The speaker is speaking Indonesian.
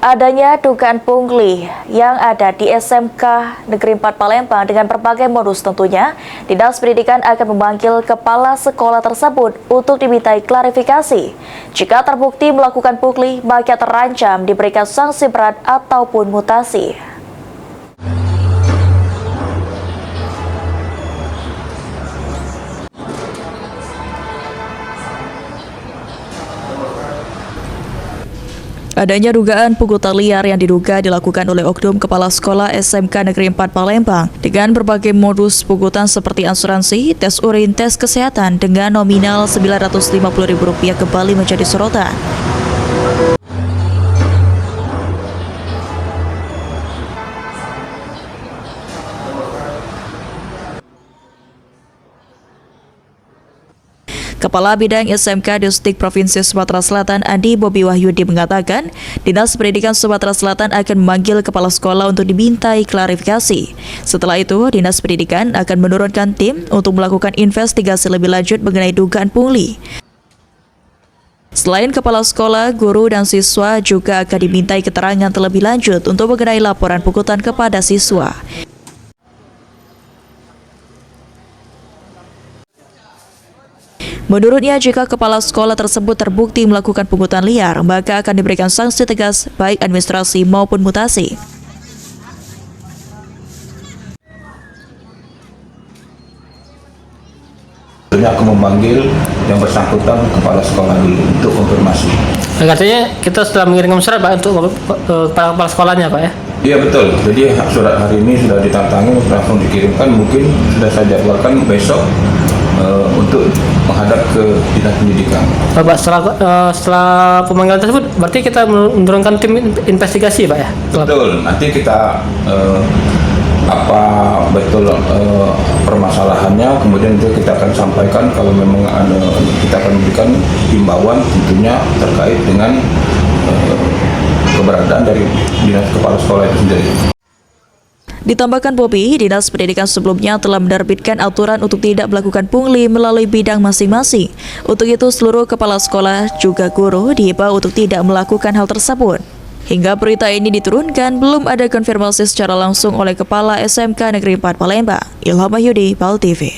Adanya dugaan pungli yang ada di SMK Negeri 4 Palembang dengan berbagai modus tentunya, Dinas Pendidikan akan memanggil kepala sekolah tersebut untuk dimintai klarifikasi. Jika terbukti melakukan pungli, maka terancam diberikan sanksi berat ataupun mutasi. Adanya dugaan pungutan liar yang diduga dilakukan oleh oknum kepala sekolah SMK Negeri 4 Palembang dengan berbagai modus pungutan seperti asuransi, tes urin, tes kesehatan dengan nominal Rp950.000 kembali menjadi sorotan. Kepala Bidang SMK Distrik Provinsi Sumatera Selatan Andi Bobi Wahyudi mengatakan, Dinas Pendidikan Sumatera Selatan akan memanggil kepala sekolah untuk dimintai klarifikasi. Setelah itu, Dinas Pendidikan akan menurunkan tim untuk melakukan investigasi lebih lanjut mengenai dugaan pungli. Selain kepala sekolah, guru dan siswa juga akan dimintai keterangan terlebih lanjut untuk mengenai laporan pungutan kepada siswa. Menurutnya, jika kepala sekolah tersebut terbukti melakukan pungutan liar, maka akan diberikan sanksi tegas baik administrasi maupun mutasi. Aku memanggil yang bersangkutan kepala sekolah dulu untuk konfirmasi. Artinya kita sudah mengirimkan surat Pak untuk kepala sekolahnya Pak ya? Iya betul, jadi surat hari ini sudah ditandatangani, langsung dikirimkan, mungkin sudah saya jadwalkan besok untuk menghadap ke Dinas Pendidikan. Pak, setelah pemanggilan tersebut, berarti kita menurunkan tim investigasi Pak ya? Betul, nanti kita apa betul permasalahannya, kemudian itu kita akan sampaikan. Kalau memang ada, kita akan memberikan himbauan tentunya terkait dengan keberadaan dari Dinas Kepala Sekolah itu sendiri. Ditambahkan Bobi, Dinas Pendidikan sebelumnya telah menerbitkan aturan untuk tidak melakukan pungli melalui bidang masing-masing. Untuk itu, seluruh kepala sekolah juga guru diimbau untuk tidak melakukan hal tersebut. Hingga berita ini diturunkan, belum ada konfirmasi secara langsung oleh Kepala SMK Negeri 4 Palembang. Ilham Wahyudi, PAL TV.